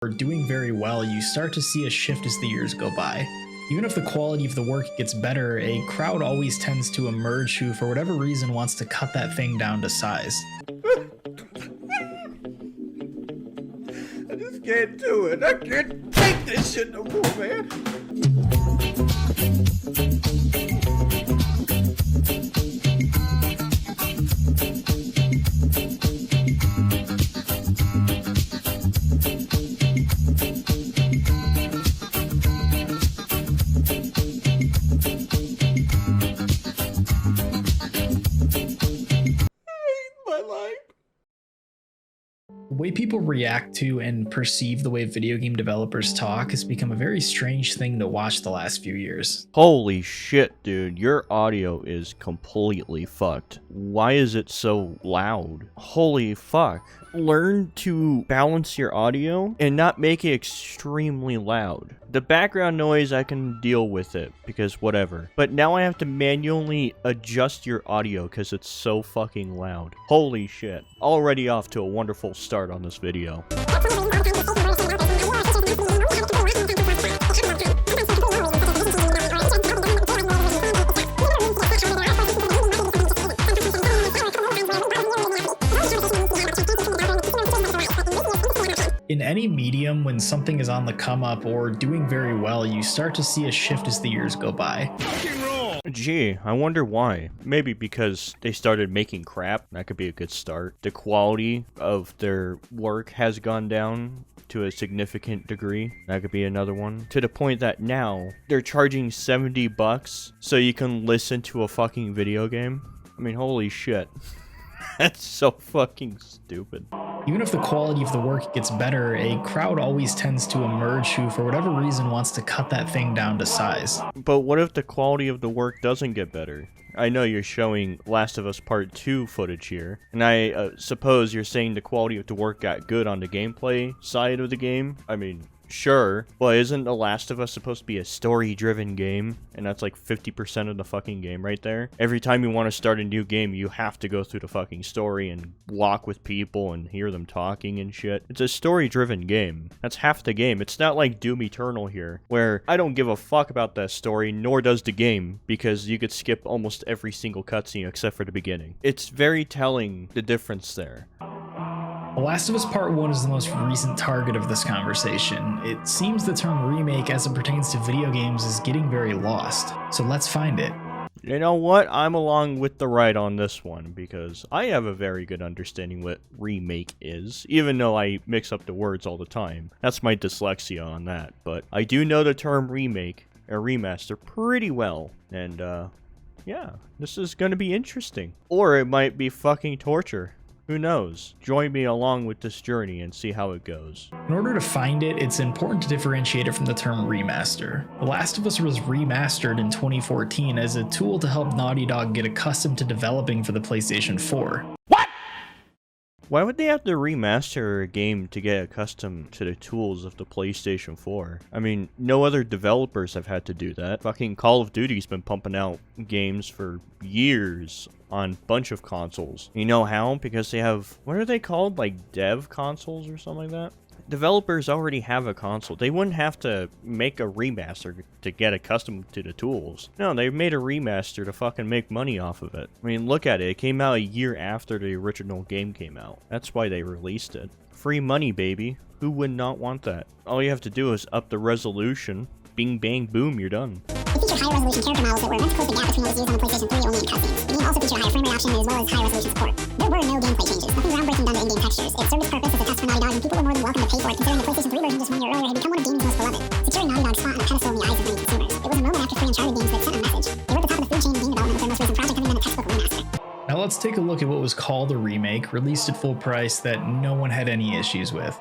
are doing very well, you start to see a shift as the years go by. Even if the quality of the work gets better, a crowd always tends to emerge who, for whatever reason, wants to cut that thing down to size. I just can't do it. I can't take this shit no more, man. The way people react to and perceive the way video game developers talk has become a very strange thing to watch the last few years. Holy shit, dude. Your audio is completely fucked. Why is it so loud? Holy fuck. Learn to balance your audio and not make it extremely loud. The background noise, I can deal with it because whatever. But now I have to manually adjust your audio because it's so fucking loud. Holy shit. Already off to a wonderful start on this video. In any medium, when something is on the come up or doing very well, you start to see a shift as the years go by. Gee, I wonder why. Maybe because they started making crap. That could be a good start. The quality of their work has gone down to a significant degree. That could be another one. To the point that now they're charging $70 so you can listen to a fucking video game. I mean, holy shit. That's so fucking stupid. Even if the quality of the work gets better, a crowd always tends to emerge who, for whatever reason, wants to cut that thing down to size. But what if the quality of the work doesn't get better? I know you're showing Last of Us Part 2 footage here, and I suppose you're saying the quality of the work got good on the gameplay side of the game? I mean, sure. Well, isn't The Last of Us supposed to be a story-driven game? And that's like 50% of the fucking game right there. Every time you want to start a new game, you have to go through the fucking story and walk with people and hear them talking and shit. It's a story-driven game. That's half the game. It's not like Doom Eternal here, where I don't give a fuck about that story, nor does the game, because you could skip almost every single cutscene except for the beginning. It's very telling, the difference there. The Last of Us Part 1 is the most recent target of this conversation. It seems the term remake as it pertains to video games is getting very lost, so let's find it. You know what? I'm along with the right on this one, because I have a very good understanding what remake is, even though I mix up the words all the time. That's my dyslexia on that, but I do know the term remake, or remaster, pretty well, and yeah, this is gonna be interesting. Or it might be fucking torture. Who knows? Join me along with this journey and see how it goes. In order to find it, it's important to differentiate it from the term remaster. The Last of Us was remastered in 2014 as a tool to help Naughty Dog get accustomed to developing for the PlayStation 4. Why would they have to remaster a game to get accustomed to the tools of the PlayStation 4? I mean, no other developers have had to do that. Fucking Call of Duty's been pumping out games for years on a bunch of consoles. You know how? Because they have, what are they called? Like dev consoles or something like that? Developers already have a console. They wouldn't have to make a remaster to get accustomed to the tools. No, they made a remaster to fucking make money off of it. I mean, look at it. It came out a year after the original game came out. That's why they released it. Free money, baby. Who would not want that? All you have to do is up the resolution. Bing, bang, boom, you're done. It featured high-resolution character models that were meant to close the gap between what was used on the PlayStation 3 only in cutscenes. The game also featured higher frame rate option as well as high-resolution support. There were no gameplay changes, nothing groundbreaking done to in-game textures. It served its purpose as a test for Naughty Dog, and people were more than welcome to pay for it, considering the PlayStation 3 version just 1 year earlier had become one of gaming's most beloved, securing Naughty Dog's spot on a pedestal in the eyes of many consumers. It was a moment after 3 Uncharted games that sent a message. They were at the top of the food chain in game development, with their most recent project having been a textbook remaster. Now let's take a look at what was called a remake, released at full price, that no one had any issues with.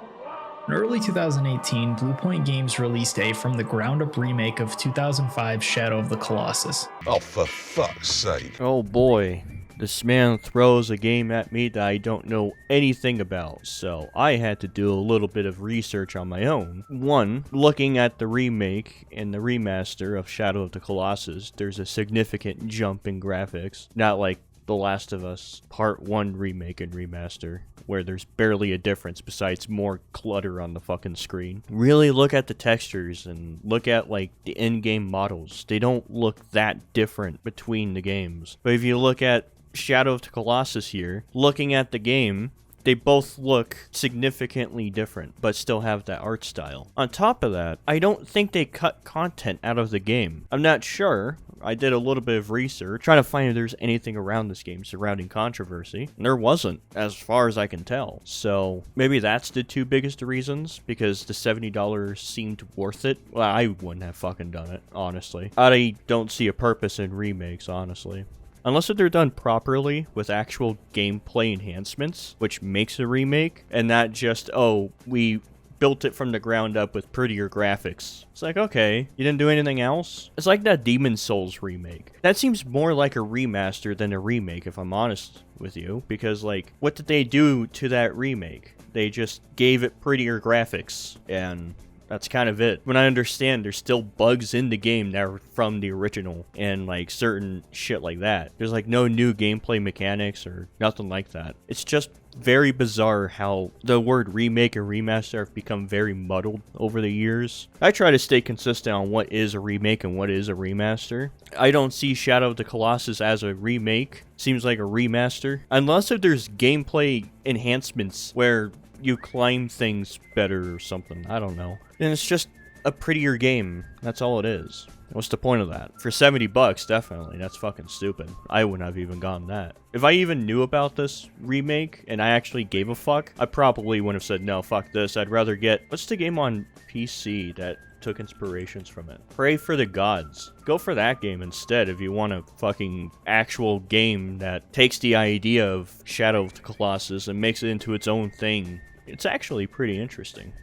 In early 2018, Bluepoint Games released a from-the-ground-up remake of 2005's Shadow of the Colossus. Oh, for fuck's sake. Oh boy. This man throws a game at me that I don't know anything about, so I had to do a little bit of research on my own. One, looking at the remake and the remaster of Shadow of the Colossus, there's a significant jump in graphics. Not like The Last of Us Part 1 Remake and Remaster, where there's barely a difference besides more clutter on the fucking screen. Really look at the textures and look at like the in-game models. They don't look that different between the games. But if you look at Shadow of the Colossus here, looking at the game, they both look significantly different, but still have that art style. On top of that, I don't think they cut content out of the game. I'm not sure. I did a little bit of research, trying to find if there's anything around this game surrounding controversy. And there wasn't, as far as I can tell. So maybe that's the two biggest reasons, because the $70 seemed worth it. Well, I wouldn't have fucking done it, honestly. I don't see a purpose in remakes, honestly. Unless if they're done properly with actual gameplay enhancements, which makes a remake, and not just, oh, we built it from the ground up with prettier graphics. It's like, okay, you didn't do anything else? It's like that Demon's Souls remake. That seems more like a remaster than a remake, if I'm honest with you, because, like, what did they do to that remake? They just gave it prettier graphics, and that's kind of it. When I understand there's still bugs in the game that are from the original and like certain shit like that. There's like no new gameplay mechanics or nothing like that. It's just very bizarre how the word remake and remaster have become very muddled over the years. I try to stay consistent on what is a remake and what is a remaster. I don't see Shadow of the Colossus as a remake. Seems like a remaster. Unless if there's gameplay enhancements where you climb things better or something. I don't know. And it's just a prettier game. That's all it is. What's the point of that? For $70, definitely. That's fucking stupid. I wouldn't have even gotten that. If I even knew about this remake and I actually gave a fuck, I probably wouldn't have said, no, fuck this. I'd rather get... What's the game on PC that took inspirations from it? Pray for the Gods. Go for that game instead if you want a fucking actual game that takes the idea of Shadow of the Colossus and makes it into its own thing. It's actually pretty interesting.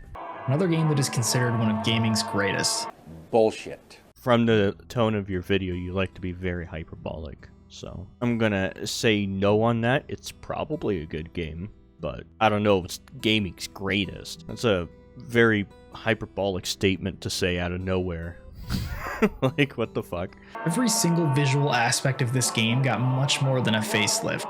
Another game that is considered one of gaming's greatest. Bullshit. From the tone of your video, you like to be very hyperbolic. So I'm gonna say no on that. It's probably a good game, but I don't know if it's gaming's greatest. That's a very hyperbolic statement to say out of nowhere. Like, what the fuck? Every single visual aspect of this game got much more than a facelift.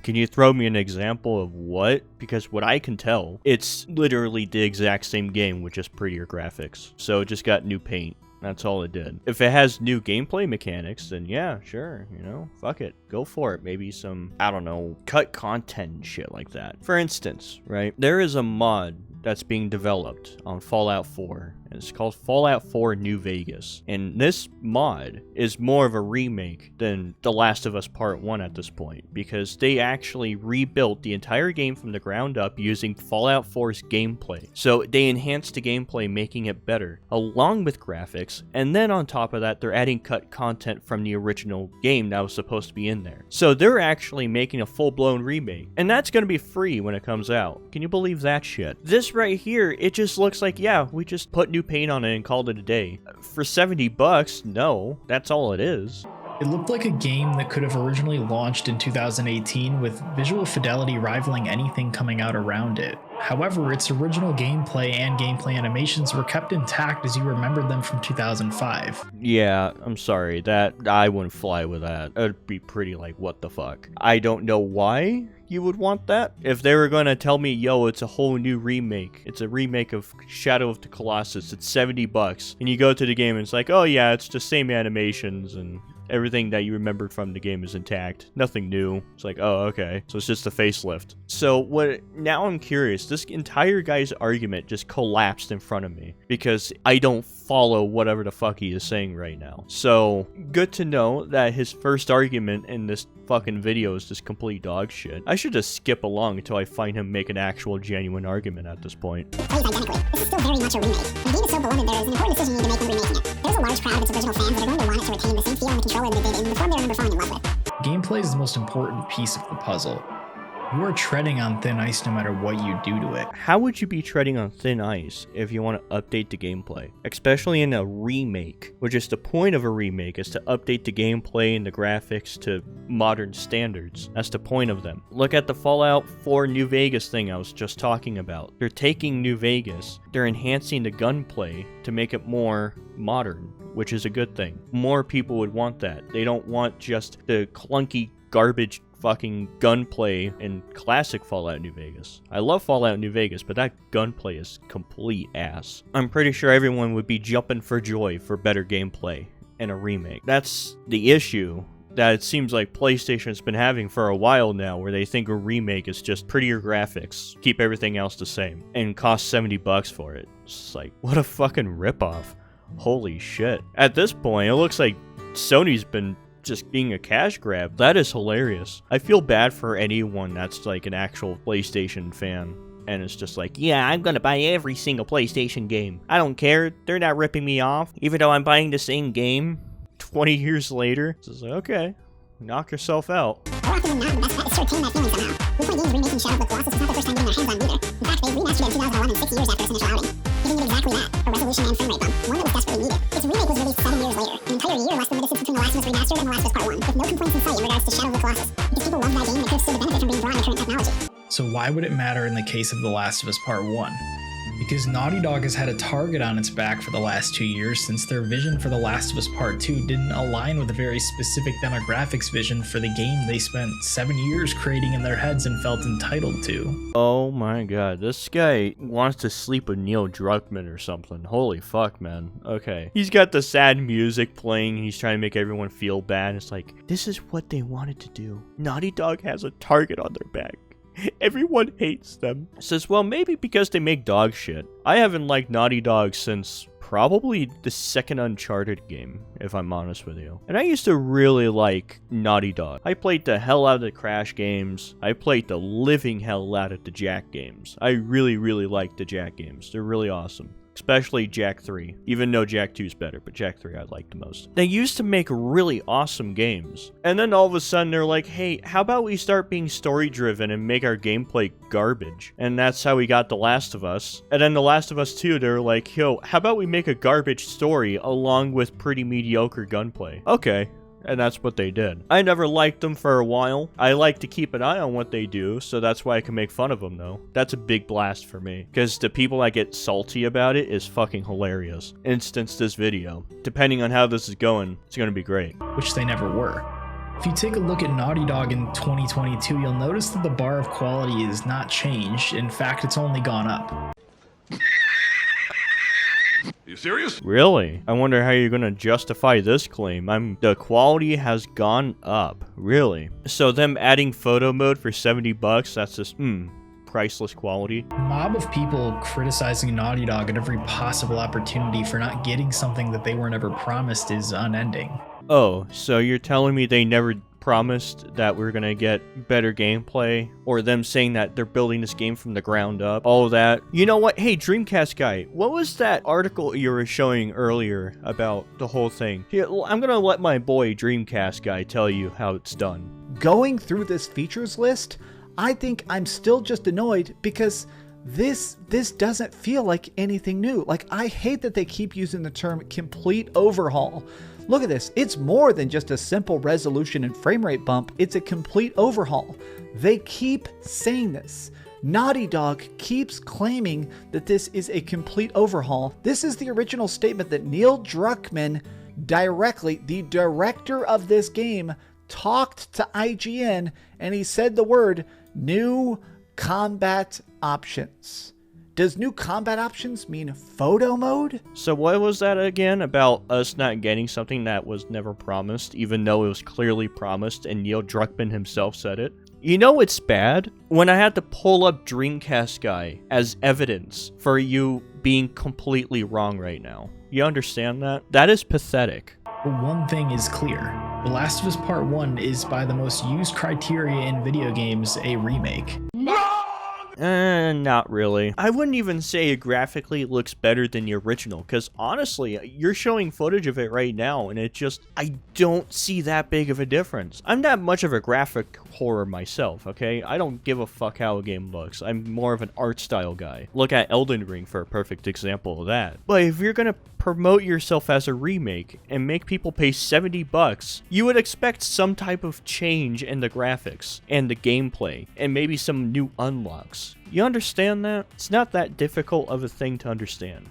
Can you throw me an example of what? Because what I can tell, it's literally the exact same game with just prettier graphics. So it just got new paint. That's all it did. If it has new gameplay mechanics, then yeah, sure, you know, fuck it. Go for it. Maybe some, I don't know, cut content and shit like that. For instance, right, there is a mod that's being developed on Fallout 4. And it's called Fallout 4 New Vegas. And this mod is more of a remake than The Last of Us Part 1 at this point, because they actually rebuilt the entire game from the ground up using Fallout 4's gameplay. So they enhanced the gameplay, making it better, along with graphics, and then on top of that, they're adding cut content from the original game that was supposed to be in there. So they're actually making a full-blown remake, and that's going to be free when it comes out. Can you believe that shit? This right here, it just looks like, yeah, we just put new paint on it and called it a day. For $70, no, that's all it is. It looked like a game that could have originally launched in 2018 with visual fidelity rivaling anything coming out around it. However, its original gameplay and gameplay animations were kept intact as you remembered them from 2005. Yeah, I'm sorry, that I wouldn't fly with that. It'd be pretty like, what the fuck? I don't know why you would want that. If they were going to tell me, yo, it's a whole new remake, it's a remake of Shadow of the Colossus, it's $70, and you go to the game and it's like, oh yeah, it's just same animations and everything that you remembered from the game is intact. Nothing new. It's like, oh, okay. So it's just a facelift. So now I'm curious. This entire guy's argument just collapsed in front of me because I don't follow whatever the fuck he is saying right now. So good to know that his first argument in this fucking video is just complete dog shit. I should just skip along until I find him make an actual genuine argument at this point. Plays identically. This is still very much a remake. When a game is so beloved, there is an important decision you need to make when remaking it. There's a large crowd of its original fans that are going to want it to retain the same feel and the controller that it did in the form they remember falling in love with. Gameplay is the most important piece of the puzzle. You are treading on thin ice no matter what you do to it. How would you be treading on thin ice if you want to update the gameplay? Especially in a remake, which is the point of a remake, is to update the gameplay and the graphics to modern standards. That's the point of them. Look at the Fallout 4 New Vegas thing I was just talking about. They're taking New Vegas, they're enhancing the gunplay to make it more modern, which is a good thing. More people would want that. They don't want just the clunky garbage fucking gunplay in classic Fallout New Vegas. I love Fallout New Vegas, but that gunplay is complete ass. I'm pretty sure everyone would be jumping for joy for better gameplay in a remake. That's the issue that it seems like PlayStation's been having for a while now, where they think a remake is just prettier graphics, keep everything else the same, and cost $70 for it. It's like, what a fucking ripoff. Holy shit. At this point, it looks like Sony's been just being a cash grab. That is hilarious. I feel bad for anyone that's like an actual PlayStation fan, and it's just like, yeah, I'm gonna buy every single PlayStation game. I don't care. They're not ripping me off, even though I'm buying the same game 20 years later. It's just like, okay, knock yourself out. More often than not, the best bet is to retain that feeling somehow. Bluepoint Games remaking Shadow of the Colossus was not the first time getting their hands on neither. In fact, they remastered it in 2011, 6 years after its initial outing, giving it exactly that, a resolution and frame rate bump, one that was desperately needed. Its remake was released 7 years later, an entire year less than the distance between The Last of Us Remastered and The Last of Us Part 1, with no complaints in sight in regards to Shadow of the Colossus, because people loved that game and it could have stood to benefit from being brought into current technology. So why would it matter in the case of The Last of Us Part 1? Because Naughty Dog has had a target on its back for the last 2 years, since their vision for The Last of Us Part 2 didn't align with a very specific demographics vision for the game they spent 7 years creating in their heads and felt entitled to. Oh my god, this guy wants to sleep with Neil Druckman or something. Holy fuck, man. Okay. He's got the sad music playing, he's trying to make everyone feel bad. It's like, this is what they wanted to do. Naughty Dog has a target on their back. Everyone hates them. Says, well, maybe because they make dog shit. I haven't liked Naughty Dog since probably the second Uncharted game, if I'm honest with you. And I used to really like Naughty Dog. I played the hell out of the Crash games. I played the living hell out of the Jak games. I really, really like the Jak games. They're really awesome. Especially Jak 3. Even though Jak 2 is better, but Jak 3 I like the most. They used to make really awesome games. And then all of a sudden they're like, hey, how about we start being story driven and make our gameplay garbage? And that's how we got The Last of Us. And then The Last of Us 2, they're like, yo, how about we make a garbage story along with pretty mediocre gunplay? Okay. And that's what they did. I never liked them for a while. I like to keep an eye on what they do, so that's why I can make fun of them, though. That's a big blast for me, because the people that get salty about it is fucking hilarious. Instance this video. Depending on how this is going, it's gonna be great. Which they never were. If you take a look at Naughty Dog in 2022, you'll notice that the bar of quality is not changed. In fact, it's only gone up. You serious? Really? I wonder how you're gonna justify this claim. The quality has gone up. Really? So them adding photo mode for $70, that's just, priceless quality. A mob of people criticizing Naughty Dog at every possible opportunity for not getting something that they were never promised is unending. Oh, so you're telling me they never promised that we're gonna get better gameplay, or them saying that they're building this game from the ground up, all that. You know what? Hey, Dreamcast guy, what was that article you were showing earlier about the whole thing? Here, I'm gonna let my boy Dreamcast guy tell you how it's done. Going through this features list, I think I'm still just annoyed because this doesn't feel like anything new. Like, I hate that they keep using the term complete overhaul. Look at this. It's more than just a simple resolution and frame rate bump. It's a complete overhaul. They keep saying this. Naughty Dog keeps claiming that this is a complete overhaul. This is the original statement that Neil Druckman directly, the director of this game, talked to IGN, and he said the word new combat options. Does new combat options mean photo mode? So what was that again about us not getting something that was never promised, even though it was clearly promised and Neil Druckman himself said it? You know it's bad? When I had to pull up Dreamcast guy as evidence for you being completely wrong right now. You understand that? That is pathetic. But one thing is clear. The Last of Us Part 1 is, by the most used criteria in video games, a remake. Not really. I wouldn't even say it graphically looks better than the original, because honestly, you're showing footage of it right now, and it just, I don't see that big of a difference. I'm not much of a graphic horror myself, okay? I don't give a fuck how a game looks. I'm more of an art style guy. Look at Elden Ring for a perfect example of that. But if you're gonna promote yourself as a remake and make people pay $70, you would expect some type of change in the graphics and the gameplay and maybe some new unlocks. You understand that? It's not that difficult of a thing to understand.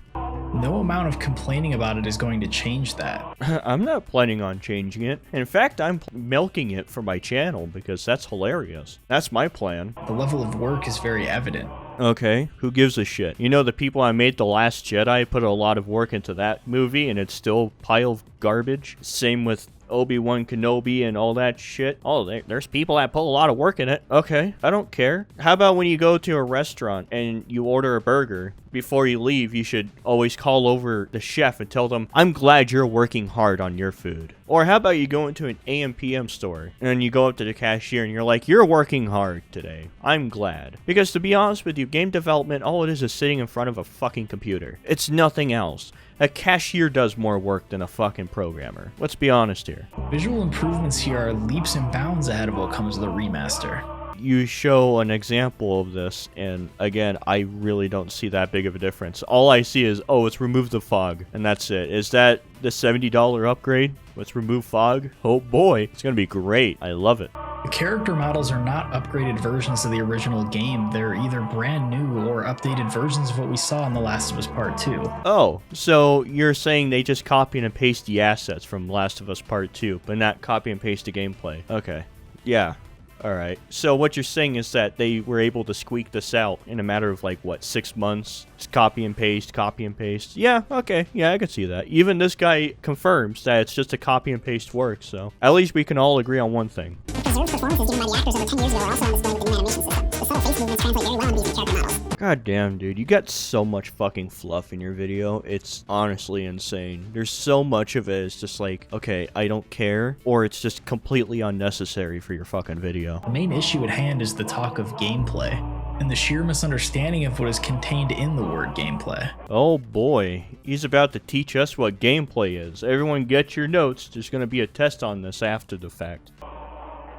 No amount of complaining about it is going to change that. I'm not planning on changing it. In fact, I'm milking it for my channel because that's hilarious. That's my plan. The level of work is very evident. Okay, who gives a shit? You know, the people I made The Last Jedi put a lot of work into that movie and it's still a pile of garbage. Same with Obi-Wan Kenobi and all that shit. Oh, there's people that put a lot of work in it. Okay, I don't care. How about when you go to a restaurant and you order a burger, before you leave, you should always call over the chef and tell them, I'm glad you're working hard on your food. Or how about you go into an AM/PM store and then you go up to the cashier and you're like, you're working hard today. I'm glad. Because to be honest with you, game development, all it is sitting in front of a fucking computer. It's nothing else. A cashier does more work than a fucking programmer. Let's be honest here. Visual improvements here are leaps and bounds ahead of what comes with the remaster. You show an example of this, and again, I really don't see that big of a difference. All I see is, oh, it's remove the fog, and that's it. Is that the $70 upgrade? Let's remove fog? Oh boy, it's gonna be great. I love it. The character models are not upgraded versions of the original game. They're either brand new or updated versions of what we saw in The Last of Us Part 2. Oh, so you're saying they just copy and paste the assets from Last of Us Part 2, but not copy and paste the gameplay. Okay. Yeah. Alright, so what you're saying is that they were able to squeak this out in a matter of, like, what, 6 months? Just copy and paste, copy and paste. Yeah, okay, yeah, I can see that. Even this guy confirms that it's just a copy and paste work, so at least we can all agree on one thing. The preserved performances given by the actors over 10 years ago are also on display with the new animation system. The subtle face movements translate very well into these character models. God damn, dude, you got so much fucking fluff in your video. It's honestly insane. There's so much of it. It's just like, okay, I don't care, or it's just completely unnecessary for your fucking video. The main issue at hand is the talk of gameplay, and the sheer misunderstanding of what is contained in the word gameplay. Oh boy, he's about to teach us what gameplay is. Everyone get your notes. There's gonna be a test on this after the fact.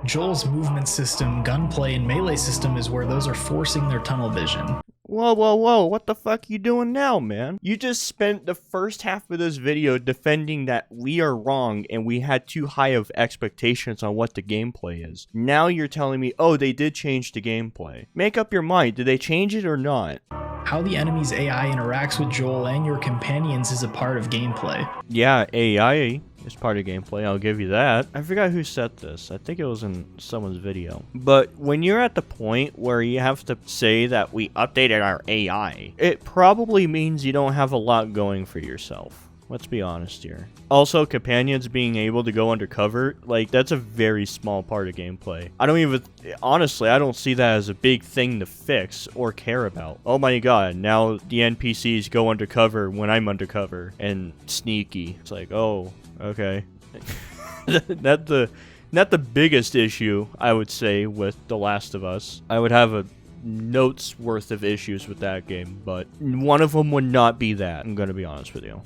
Joel's movement system, gunplay, and melee system is where those are forcing their tunnel vision. Whoa, whoa, whoa, what the fuck you doing now, man? You just spent the first half of this video defending that we are wrong and we had too high of expectations on what the gameplay is. Now you're telling me, oh, they did change the gameplay. Make up your mind, did they change it or not? How the enemy's AI interacts with Joel and your companions is a part of gameplay. Yeah, AI is part of gameplay, I'll give you that. I forgot who said this. I think it was in someone's video. But when you're at the point where you have to say that we updated our AI, it probably means you don't have a lot going for yourself. Let's be honest here. Also, companions being able to go undercover, like, that's a very small part of gameplay. Honestly, I don't see that as a big thing to fix or care about. Oh my god, now the NPCs go undercover when I'm undercover and sneaky. It's like, oh, okay. Not the biggest issue, I would say, with The Last of Us. I would have a note's worth of issues with that game, but one of them would not be that, I'm gonna be honest with you.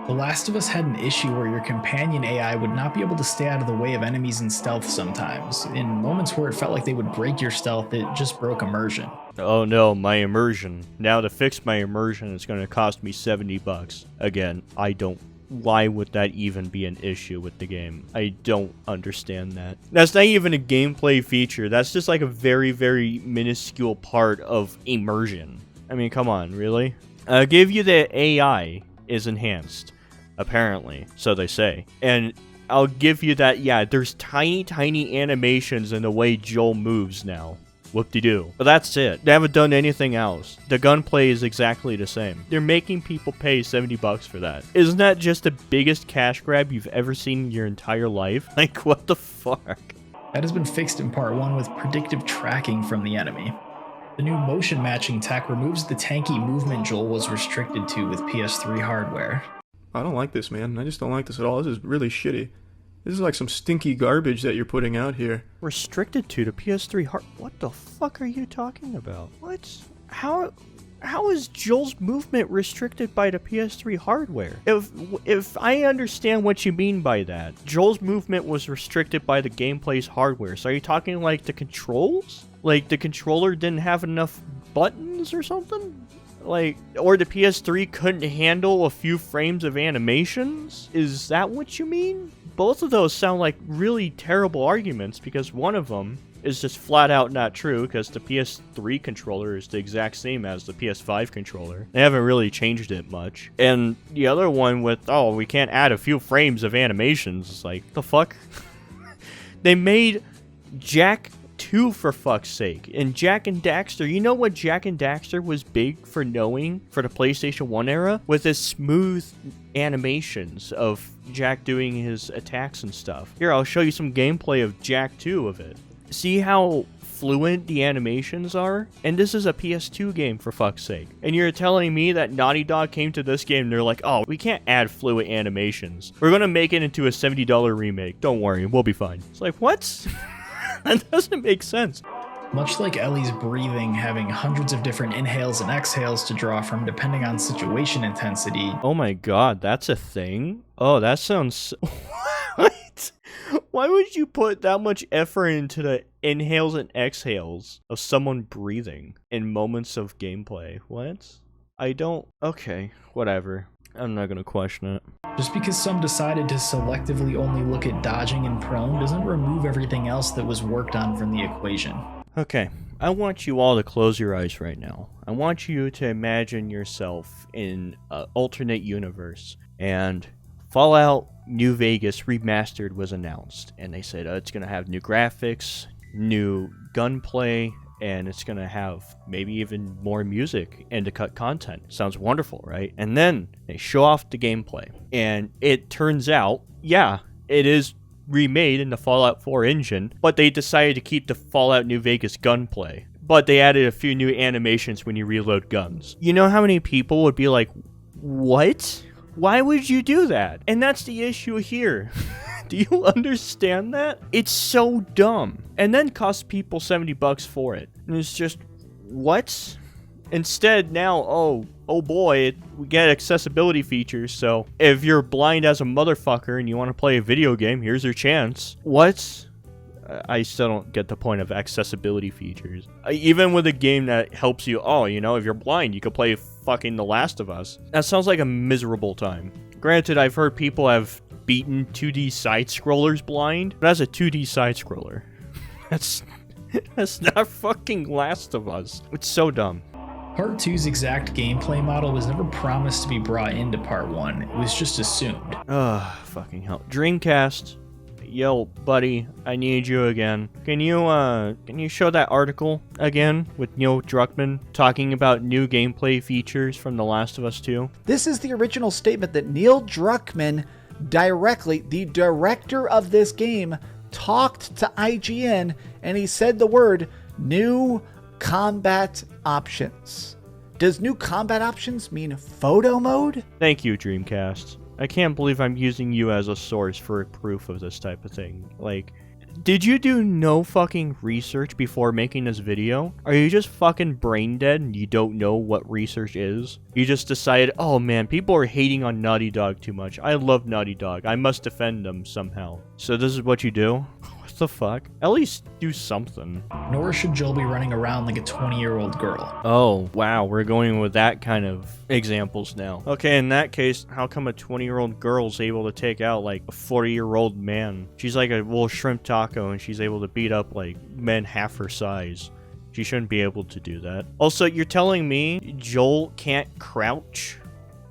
The Last of Us had an issue where your companion AI would not be able to stay out of the way of enemies in stealth sometimes. In moments where it felt like they would break your stealth, it just broke immersion. Oh no, my immersion. Now to fix my immersion, it's gonna cost me $70. Again, why would that even be an issue with the game? I don't understand that. That's not even a gameplay feature. That's just like a very, very minuscule part of immersion. I mean, come on, really? I'll give you the AI is enhanced, apparently, so they say. And I'll give you that, yeah, there's tiny animations in the way Joel moves now. Whoop-de-doo. But that's it. They haven't done anything else. The gunplay is exactly the same. They're making people pay $70 for that. Isn't that just the biggest cash grab you've ever seen in your entire life? Like, what the fuck? That has been fixed in part 1 with predictive tracking from the enemy. The new motion matching tech removes the tanky movement Joel was restricted to with PS3 hardware. I don't like this, man. I just don't like this at all. This is really shitty. This is like some stinky garbage that you're putting out here. Restricted to the PS3 hard... What the fuck are you talking about? What? How is Joel's movement restricted by the PS3 hardware? If I understand what you mean by that, Joel's movement was restricted by the gameplay's hardware. So are you talking like the controls? Like the controller didn't have enough buttons or something? Like, or the PS3 couldn't handle a few frames of animations? Is that what you mean? Both of those sound like really terrible arguments because one of them is just flat out not true because the PS3 controller is the exact same as the PS5 controller. They haven't really changed it much. And the other one with, oh, we can't add a few frames of animations. It's like, the fuck? They made Jak 2 for fuck's sake. And Jak and Daxter, you know what Jak and Daxter was big for knowing for the PlayStation 1 era? With his smooth animations of Jak doing his attacks and stuff. Here, I'll show you some gameplay of Jak 2 of it. See how fluent the animations are? And this is a PS2 game, for fuck's sake. And you're telling me that Naughty Dog came to this game and they're like, oh, we can't add fluent animations. We're gonna make it into a $70 remake. Don't worry, we'll be fine. It's like, what? That doesn't make sense. Much like Ellies Breathing having hundreds of different inhales and exhales to draw from depending on situation intensity. Oh my god, that's a thing? Oh, that sounds... What? Why would you put that much effort into the inhales and exhales of someone breathing in moments of gameplay? What? I don't... Okay, whatever. I'm not gonna question it. Just because some decided to selectively only look at dodging and prone doesn't remove everything else that was worked on from the equation. Okay, I want you all to close your eyes right now. I want you to imagine yourself in an alternate universe, and Fallout New Vegas Remastered was announced, and they said it's going to have new graphics, new gunplay, and it's going to have maybe even more music and to cut content. Sounds wonderful, right? And then they show off the gameplay, and it turns out, yeah, it is remade in the Fallout 4 engine, but they decided to keep the Fallout New Vegas gunplay. But they added a few new animations when you reload guns. You know how many people would be like, what? Why would you do that? And that's the issue here. Do you understand that? It's so dumb. And then cost people $70 for it. And it's just, what? Instead, now, oh boy, we get accessibility features, so if you're blind as a motherfucker and you want to play a video game, here's your chance. What? I still don't get the point of accessibility features. Even with a game that helps you, oh, you know, if you're blind, you could play fucking The Last of Us. That sounds like a miserable time. Granted, I've heard people have beaten 2D side-scrollers blind, but as a 2D side-scroller, that's not fucking Last of Us. It's so dumb. Part 2's exact gameplay model was never promised to be brought into Part 1, it was just assumed. Ugh, fucking hell. Dreamcast. Yo, buddy, I need you again. Can you show that article again with Neil Druckman talking about new gameplay features from The Last of Us 2? This is the original statement that Neil Druckman directly, the director of this game, talked to IGN, and he said the word new combat options. Does new combat options mean photo mode? Thank you, Dreamcast. I can't believe I'm using you as a source for proof of this type of thing. Like, did you do no fucking research before making this video? Are you just fucking brain dead and you don't know what research is? You just decided, oh man, people are hating on Naughty Dog too much. I love Naughty Dog. I must defend them somehow. So this is what you do? What the fuck? At least do something. Nor should Joel be running around like a 20-year-old girl. Oh, wow, we're going with that kind of examples now. Okay, in that case, how come a 20-year-old girl's able to take out, like, a 40-year-old man? She's like a little shrimp taco, and she's able to beat up, like, men half her size. She shouldn't be able to do that. Also, you're telling me Joel can't crouch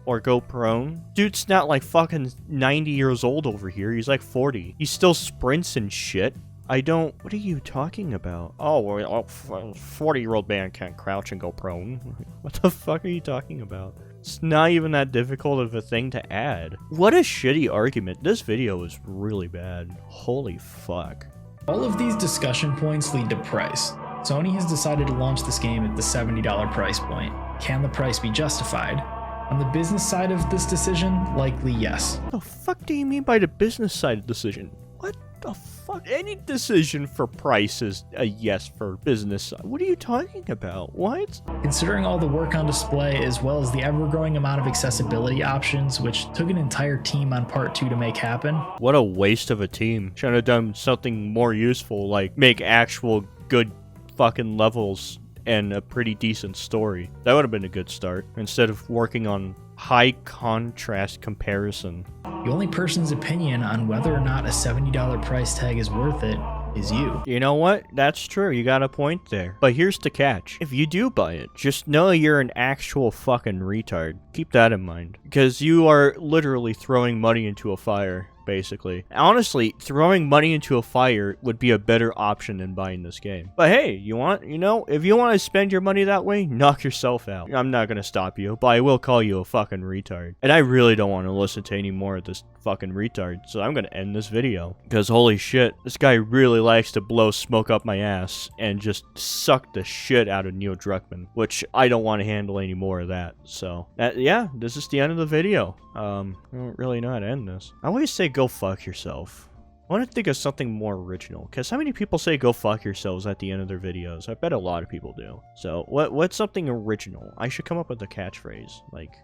or go prone? Dude's not like fucking 90 years old over here. He's like 40. He still sprints and shit. What are you talking about? Oh, well, 40-year-old man can't crouch and go prone. What the fuck are you talking about? It's not even that difficult of a thing to add. What a shitty argument. This video is really bad. Holy fuck. All of these discussion points lead to price. Sony has decided to launch this game at the $70 price point. Can the price be justified? On the business side of this decision, likely yes. What the fuck do you mean by the business side decision? What the fuck? Any decision for price is a yes for business. What are you talking about? What? Considering all the work on display as well as the ever-growing amount of accessibility options, which took an entire team on Part 2 to make happen. What a waste of a team. Should have done something more useful, like make actual good fucking levels and a pretty decent story. That would have been a good start, instead of working on high contrast comparison. The only person's opinion on whether or not a $70 price tag is worth it is you. You know what? That's true. You got a point there. But here's the catch. If you do buy it, just know you're an actual fucking retard. Keep that in mind. Because you are literally throwing money into a fire, basically. Honestly, throwing money into a fire would be a better option than buying this game. But hey, if you want to spend your money that way, knock yourself out. I'm not gonna stop you, but I will call you a fucking retard. And I really don't want to listen to any more of this fucking retard, so I'm gonna end this video. Because holy shit, this guy really likes to blow smoke up my ass and just suck the shit out of Neil Druckman, which I don't want to handle any more of that. So, yeah, this is the end of the video. I don't really know how to end this. I always say go fuck yourself. I want to think of something more original, because how many people say go fuck yourselves at the end of their videos? I bet a lot of people do. So, what's something original? I should come up with a catchphrase. Like,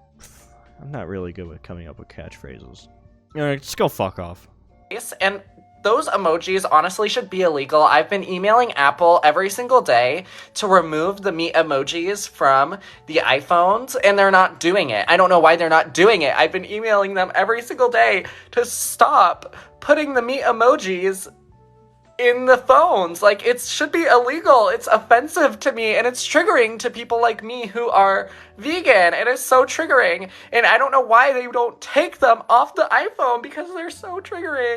I'm not really good with coming up with catchphrases. Alright, just go fuck off. And those emojis honestly should be illegal. I've been emailing Apple every single day to remove the meat emojis from the iPhones, and they're not doing it. I don't know why they're not doing it. I've been emailing them every single day to stop putting the meat emojis in the phones. Like, it should be illegal. It's offensive to me, and it's triggering to people like me who are vegan. It is so triggering, and I don't know why they don't take them off the iPhone, because they're so triggering.